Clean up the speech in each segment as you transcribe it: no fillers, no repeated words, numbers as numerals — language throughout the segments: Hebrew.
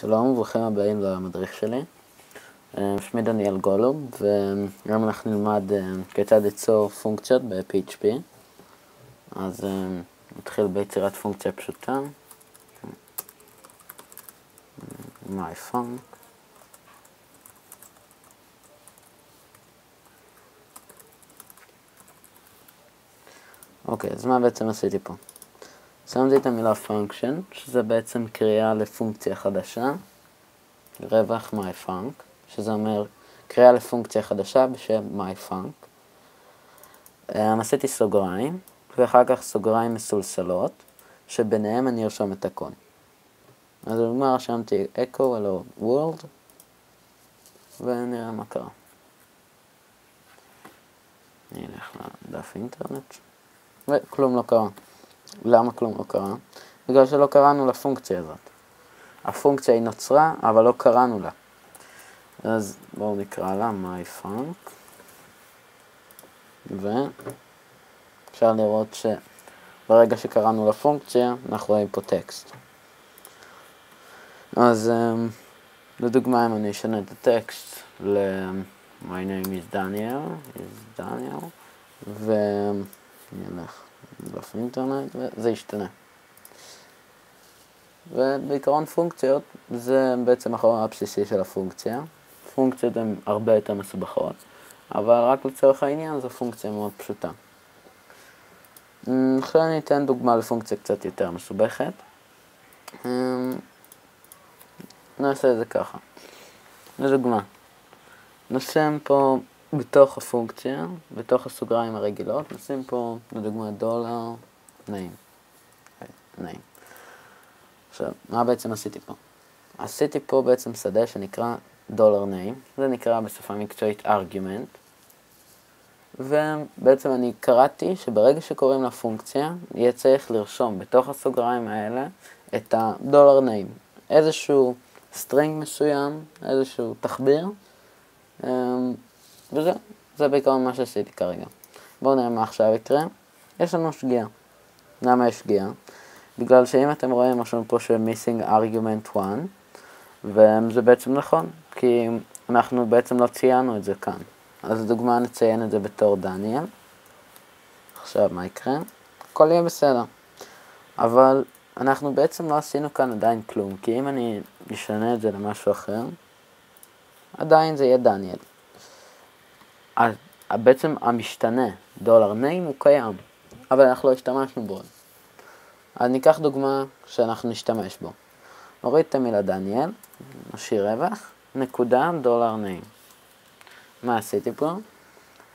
שלום וברוכים הבאים למדריך שלי. שמי דניאל גולוב, והיום אנחנו נלמד כיצד ליצור פונקציות ב-PHP. אז נתחיל ביצירת פונקציה פשוטה. myfunc. אוקיי, אז מה בעצם עשיתי פה? שמתי את המילה function, שזה בעצם קריאה לפונקציה חדשה, רווח myfunc, שזה אומר קריאה לפונקציה חדשה בשם myfunc. עשיתי סוגריים, ואחר כך סוגריים מסולסלות, שביניהם אני ארשום את הכל. אז לדוגמה רשמתי echo hello world, ונראה מה קרה. אני אלך לדף אינטרנט, וכלום לא קרה. למה כלום לא קרה? בגלל שלא קראנו לפונקציה הזאת. הפונקציה היא נוצרה, אבל לא קראנו לה. אז בואו נקרא לה myfunc, ואפשר לראות שברגע שקראנו לפונקציה, אנחנו רואים פה טקסט. אז לדוגמה, אם אני אשנה את הטקסט my name is Daniel, ואני אלך לדף אינטרנט, וזה ישתנה. ובעיקרון פונקציות זה בעצם החומר הבסיסי של הפונקציה. פונקציות הן הרבה יותר מסובכות, אבל רק לצורך העניין זו פונקציה מאוד פשוטה. עכשיו אני אתן דוגמה לפונקציה קצת יותר מסובכת. נעשה את זה ככה. לדוגמה, נשים פה בתוך הפונקציה, בתוך הסוגריים הרגילות, נשים פה לדוגמה $name. עכשיו, מה בעצם עשיתי פה? עשיתי פה בעצם שדה שנקרא $name, זה נקרא בשפה מקצועית argument, ובעצם אני קראתי שברגע שקוראים לפונקציה, יהיה צריך לרשום בתוך הסוגריים האלה את $name, איזשהו סטרינג מסוים, איזשהו תחביר, וזה בעיקרון מה שעשיתי כרגע. בואו נראה מה עכשיו יקרה. יש לנו שגיאה. למה יש שגיאה? בגלל שאם אתם רואים משהו פה של missing argument 1, וזה בעצם נכון, כי אנחנו בעצם לא ציינו את זה כאן. אז לדוגמה נציין את זה בתור דניאל. עכשיו מה יקרה? הכל יהיה בסדר. אבל אנחנו בעצם לא עשינו כאן עדיין כלום, כי אם אני אשנה את זה למשהו אחר, עדיין זה יהיה דניאל. בעצם המשתנה $name הוא קיים, אבל אנחנו לא השתמשנו בו. אז ניקח דוגמה שאנחנו נשתמש בו. נוריד את המילה דניאל, נשאיר רווח, נקודה $name. מה עשיתי פה?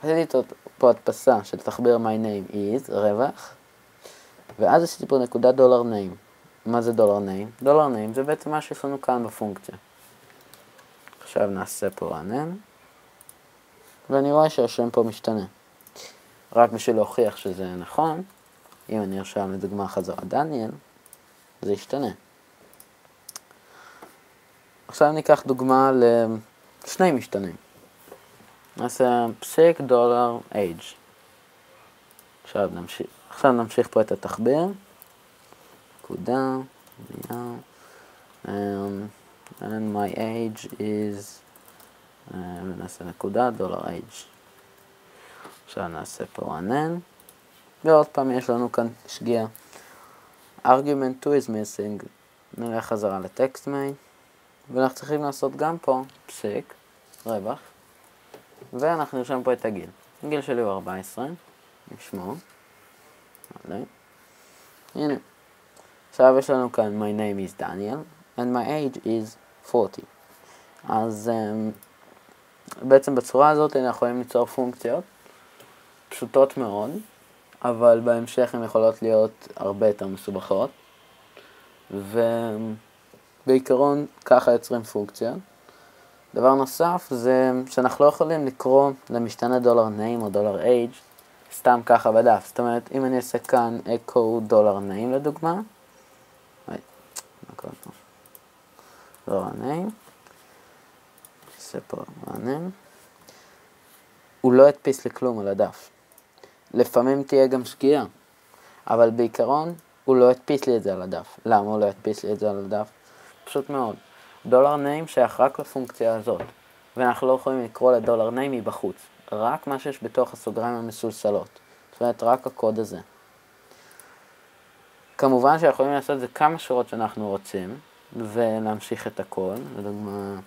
עשיתי פה הדפסה של תחביר my name is, רווח, ואז עשיתי פה נקודה $name. מה זה $name? $name זה בעצם מה שיש לנו כאן בפונקציה. עכשיו נעשה פה רענן, ואני רואה שהשם פה משתנה. רק בשביל להוכיח שזה נכון, אם אני ארשם לדוגמה חזרה דניאל, זה ישתנה. עכשיו ניקח דוגמה לשני משתנים. נעשה פסיק $age. עכשיו נמשיך פה את התחביר. נקודה, and my age is, ונעשה נקודה $age. עכשיו נעשה פה רענן. ועוד פעם יש לנו כאן שגיאה. argument 2 is missing. נלך חזרה לטקסט main. ואנחנו צריכים לעשות גם פה פסיק, רווח. ואנחנו נרשם פה את הגיל. הגיל שלי הוא 14. נשמור. הנה. עכשיו יש לנו כאן my name is Daniel and my age is 40. אז בעצם בצורה הזאת אנחנו יכולים ליצור פונקציות פשוטות מאוד, אבל בהמשך הן יכולות להיות הרבה יותר מסובכות. ובעיקרון ככה יוצרים פונקציה. דבר נוסף זה שאנחנו לא יכולים לקרוא למשתנה $name או $age סתם ככה בדף. זאת אומרת, אם אני אעשה כאן echo $name לדוגמה, $name, נעשה פה רענן, הוא לא ידפיס לי כלום על הדף. לפעמים תהיה גם שגיאה, אבל בעיקרון הוא לא ידפיס לי את זה על הדף. למה הוא לא ידפיס לי את זה על הדף? פשוט מאוד. דולר name שייך רק לפונקציה הזאת, ואנחנו לא יכולים לקרוא לדולר name מבחוץ, רק מה שיש בתוך הסוגריים המסולסלות, זאת אומרת רק הקוד הזה. כמובן שיכולים לעשות את זה כמה שורות שאנחנו רוצים, ולהמשיך את הכל, לדוגמה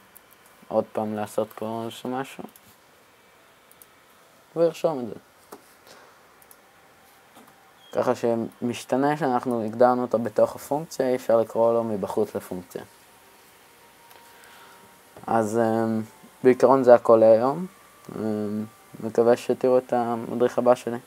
עוד פעם לעשות פה משהו, וירשום את זה. ככה שמשתנה שאנחנו הגדרנו אותו בתוך הפונקציה, אי אפשר לקרוא לו מבחוץ לפונקציה. אז בעיקרון זה הכל היום. מקווה שתראו את המדריך הבא שלי.